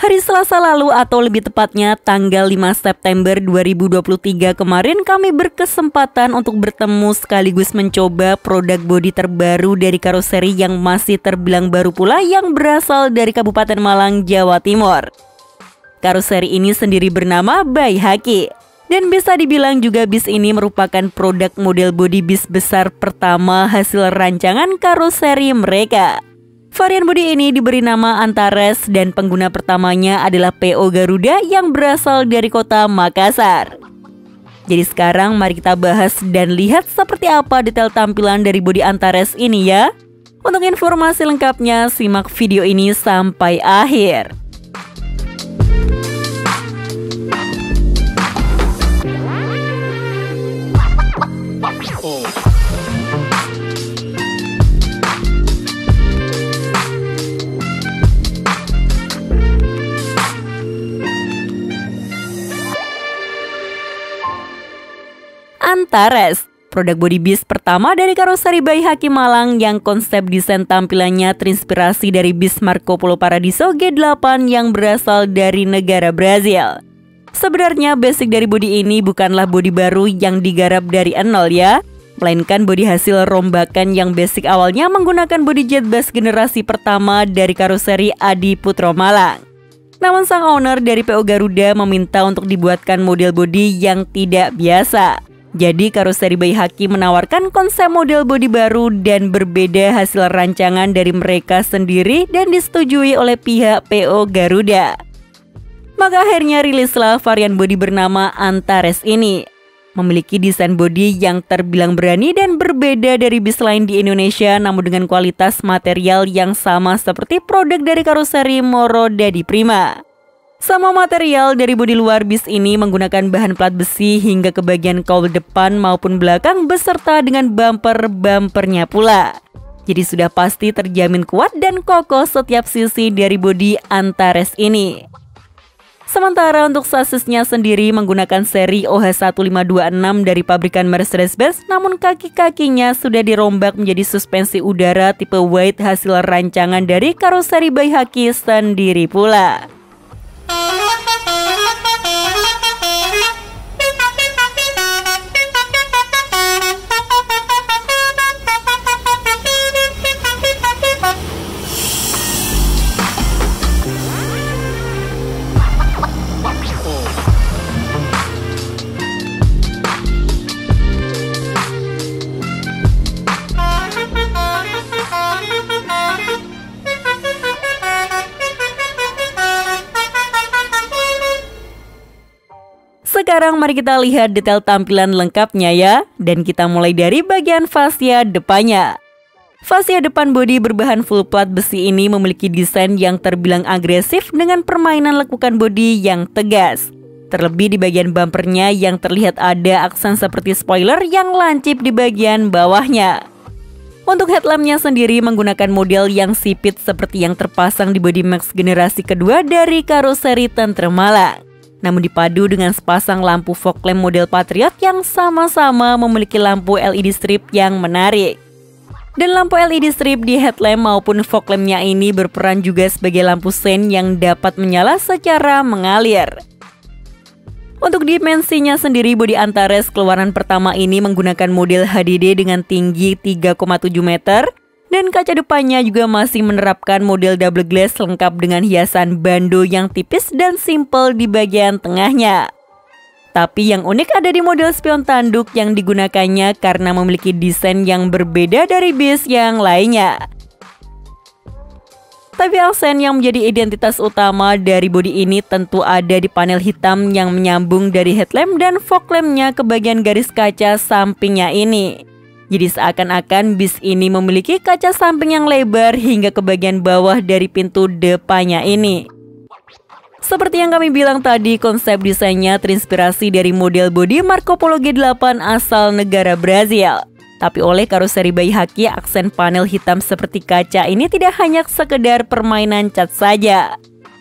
Hari Selasa lalu atau lebih tepatnya tanggal 5 September 2023 kemarin kami berkesempatan untuk bertemu sekaligus mencoba produk bodi terbaru dari karoseri yang masih terbilang baru pula yang berasal dari Kabupaten Malang, Jawa Timur. Karoseri ini sendiri bernama Baihaqi. Dan bisa dibilang juga bis ini merupakan produk model bodi bis besar pertama hasil rancangan karoseri mereka. Varian bodi ini diberi nama Antares dan pengguna pertamanya adalah PO Garuda yang berasal dari kota Makassar. Jadi sekarang mari kita bahas dan lihat seperti apa detail tampilan dari bodi Antares ini ya. Untuk informasi lengkapnya simak video ini sampai akhir. Antares, produk bodi bis pertama dari karoseri Baihaqi Malang yang konsep desain tampilannya terinspirasi dari bis Marco Polo Paradiso G8 yang berasal dari negara Brazil. Sebenarnya basic dari bodi ini bukanlah bodi baru yang digarap dari nol ya, melainkan bodi hasil rombakan yang basic awalnya menggunakan bodi jet bus generasi pertama dari karoseri Adi Putro Malang. Namun sang owner dari PO Garuda meminta untuk dibuatkan model bodi yang tidak biasa. Jadi karoseri Baihaqi menawarkan konsep model bodi baru dan berbeda hasil rancangan dari mereka sendiri dan disetujui oleh pihak PO Garuda. Maka akhirnya rilislah varian bodi bernama Antares ini. Memiliki desain bodi yang terbilang berani dan berbeda dari bis lain di Indonesia namun dengan kualitas material yang sama seperti produk dari karoseri Moro Dadi Prima. Sama material dari bodi luar bis ini menggunakan bahan plat besi hingga ke bagian kaul depan maupun belakang beserta dengan bumpernya pula. Jadi sudah pasti terjamin kuat dan kokoh setiap sisi dari bodi Antares ini. Sementara untuk sasisnya sendiri menggunakan seri OH1526 dari pabrikan Mercedes-Benz, namun kaki-kakinya sudah dirombak menjadi suspensi udara tipe wide hasil rancangan dari karoseri Baihaqi sendiri pula. Sekarang mari kita lihat detail tampilan lengkapnya ya. Dan kita mulai dari bagian fascia depannya. Fascia depan bodi berbahan full plat besi ini memiliki desain yang terbilang agresif dengan permainan lekukan bodi yang tegas. Terlebih di bagian bumpernya yang terlihat ada aksen seperti spoiler yang lancip di bagian bawahnya. Untuk headlampnya sendiri menggunakan model yang sipit seperti yang terpasang di bodi Max generasi kedua dari karoseri Tentrem Malang. Namun dipadu dengan sepasang lampu fog lamp model Patriot yang sama-sama memiliki lampu LED strip yang menarik. Dan lampu LED strip di headlamp maupun fog lampnya ini berperan juga sebagai lampu sein yang dapat menyala secara mengalir. Untuk dimensinya sendiri bodi Antares keluaran pertama ini menggunakan model HDD dengan tinggi 3,7 meter. Dan kaca depannya juga masih menerapkan model double glass lengkap dengan hiasan bando yang tipis dan simple di bagian tengahnya. Tapi yang unik ada di model spion tanduk yang digunakannya karena memiliki desain yang berbeda dari bis yang lainnya. Tapi aksen yang menjadi identitas utama dari bodi ini tentu ada di panel hitam yang menyambung dari headlamp dan fog lampnya ke bagian garis kaca sampingnya ini. Jadi seakan-akan bis ini memiliki kaca samping yang lebar hingga ke bagian bawah dari pintu depannya ini. Seperti yang kami bilang tadi, konsep desainnya terinspirasi dari model bodi Marco Polo G8 asal negara Brazil. Tapi oleh karoseri Baihaqi, aksen panel hitam seperti kaca ini tidak hanya sekedar permainan cat saja,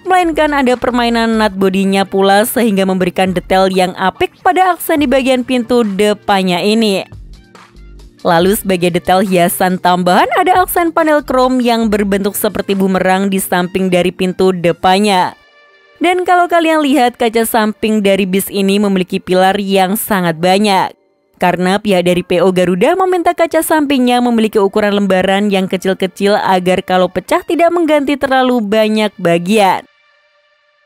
melainkan ada permainan nut bodinya pula sehingga memberikan detail yang apik pada aksen di bagian pintu depannya ini. Lalu sebagai detail hiasan tambahan ada aksen panel krom yang berbentuk seperti bumerang di samping dari pintu depannya. Dan kalau kalian lihat, kaca samping dari bis ini memiliki pilar yang sangat banyak. Karena pihak dari PO Garuda meminta kaca sampingnya memiliki ukuran lembaran yang kecil-kecil agar kalau pecah tidak mengganti terlalu banyak bagian.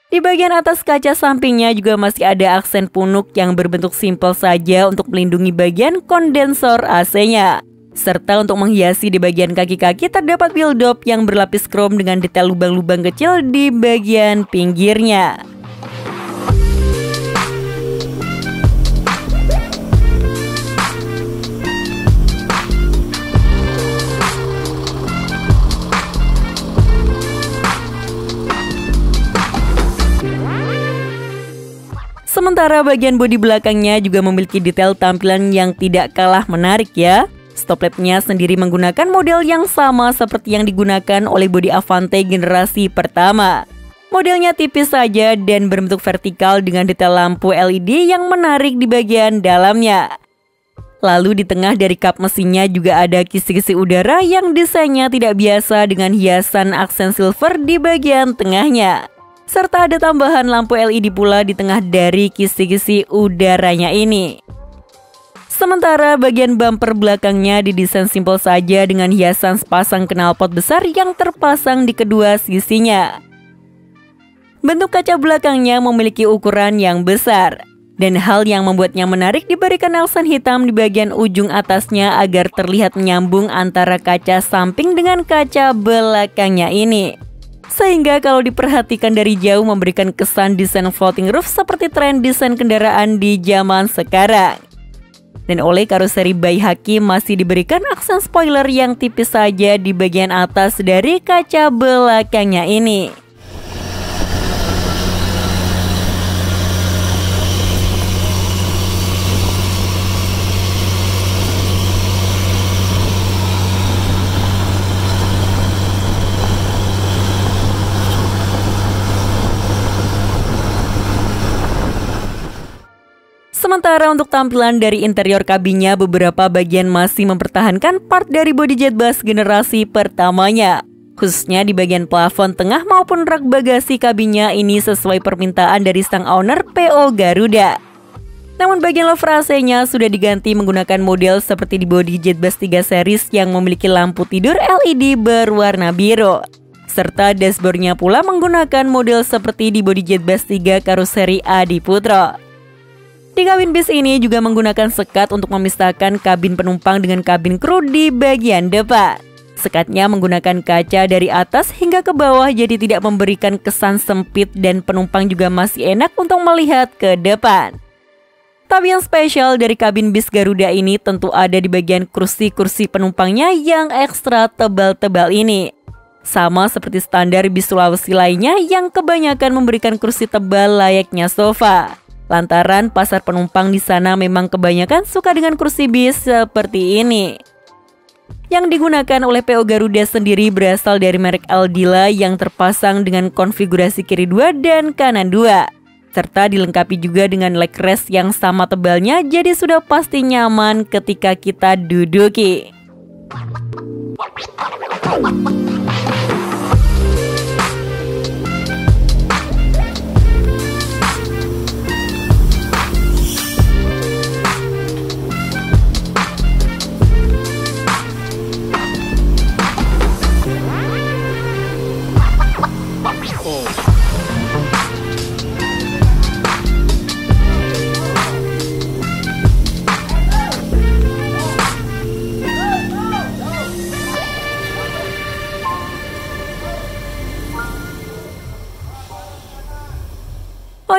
Di bagian atas kaca sampingnya juga masih ada aksen punuk yang berbentuk simpel saja untuk melindungi bagian kondensor AC-nya. Serta untuk menghiasi di bagian kaki-kaki terdapat build-up yang berlapis krom dengan detail lubang-lubang kecil di bagian pinggirnya. Sementara bagian bodi belakangnya juga memiliki detail tampilan yang tidak kalah menarik ya. Stop lampnya sendiri menggunakan model yang sama seperti yang digunakan oleh bodi Avante generasi pertama. Modelnya tipis saja dan berbentuk vertikal dengan detail lampu LED yang menarik di bagian dalamnya. Lalu di tengah dari kap mesinnya juga ada kisi-kisi udara yang desainnya tidak biasa dengan hiasan aksen silver di bagian tengahnya. Serta ada tambahan lampu LED pula di tengah dari kisi-kisi udaranya ini. Sementara bagian bumper belakangnya didesain simpel saja dengan hiasan sepasang knalpot besar yang terpasang di kedua sisinya. Bentuk kaca belakangnya memiliki ukuran yang besar. Dan hal yang membuatnya menarik diberikan aksen hitam di bagian ujung atasnya agar terlihat menyambung antara kaca samping dengan kaca belakangnya ini. Sehingga kalau diperhatikan dari jauh memberikan kesan desain floating roof seperti tren desain kendaraan di zaman sekarang. Dan oleh karoseri Baihaqi masih diberikan aksen spoiler yang tipis saja di bagian atas dari kaca belakangnya ini. Sementara untuk tampilan dari interior kabinnya, beberapa bagian masih mempertahankan part dari bodi jet bus generasi pertamanya. Khususnya di bagian plafon tengah maupun rak bagasi kabinnya ini sesuai permintaan dari sang owner PO Garuda. Namun bagian louvre AC-nya sudah diganti menggunakan model seperti di bodi jet bus 3 series yang memiliki lampu tidur LED berwarna biru. Serta dashboardnya pula menggunakan model seperti di bodi jet bus 3 karoseri Adiputro. Di kabin bis ini juga menggunakan sekat untuk memisahkan kabin penumpang dengan kabin kru di bagian depan. Sekatnya menggunakan kaca dari atas hingga ke bawah jadi tidak memberikan kesan sempit dan penumpang juga masih enak untuk melihat ke depan. Tapi yang spesial dari kabin bis Garuda ini tentu ada di bagian kursi-kursi penumpangnya yang ekstra tebal-tebal ini. Sama seperti standar bis Sulawesi lainnya yang kebanyakan memberikan kursi tebal layaknya sofa. Lantaran pasar penumpang di sana memang kebanyakan suka dengan kursi bis seperti ini. Yang digunakan oleh PO Garuda sendiri berasal dari merek Aldila yang terpasang dengan konfigurasi kiri 2 dan kanan 2. Serta dilengkapi juga dengan leg rest yang sama tebalnya, jadi sudah pasti nyaman ketika kita duduki.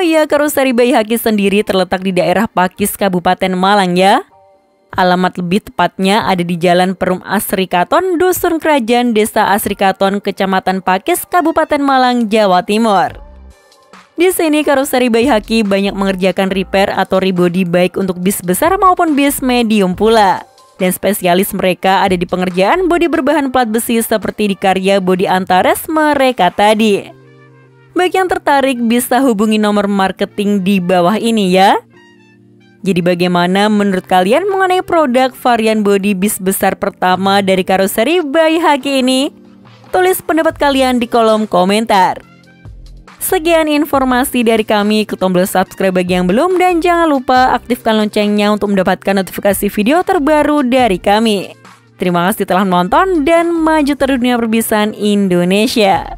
Oh iya, karoseri Baihaqi sendiri terletak di daerah Pakis, Kabupaten Malang ya. Alamat lebih tepatnya ada di Jalan Perum Asrikaton, Dusun Kerajaan, Desa Asrikaton, Kecamatan Pakis, Kabupaten Malang, Jawa Timur. Di sini karoseri Baihaqi banyak mengerjakan repair atau rebody baik untuk bis besar maupun bis medium pula. Dan spesialis mereka ada di pengerjaan bodi berbahan plat besi seperti di karya bodi Antares mereka tadi. Bagi yang tertarik bisa hubungi nomor marketing di bawah ini ya. Jadi bagaimana menurut kalian mengenai produk varian bodi bis besar pertama dari karoseri Baihaqi ini? Tulis pendapat kalian di kolom komentar. Sekian informasi dari kami, klik tombol subscribe bagi yang belum dan jangan lupa aktifkan loncengnya untuk mendapatkan notifikasi video terbaru dari kami. Terima kasih telah menonton dan maju terus dunia perbisan Indonesia.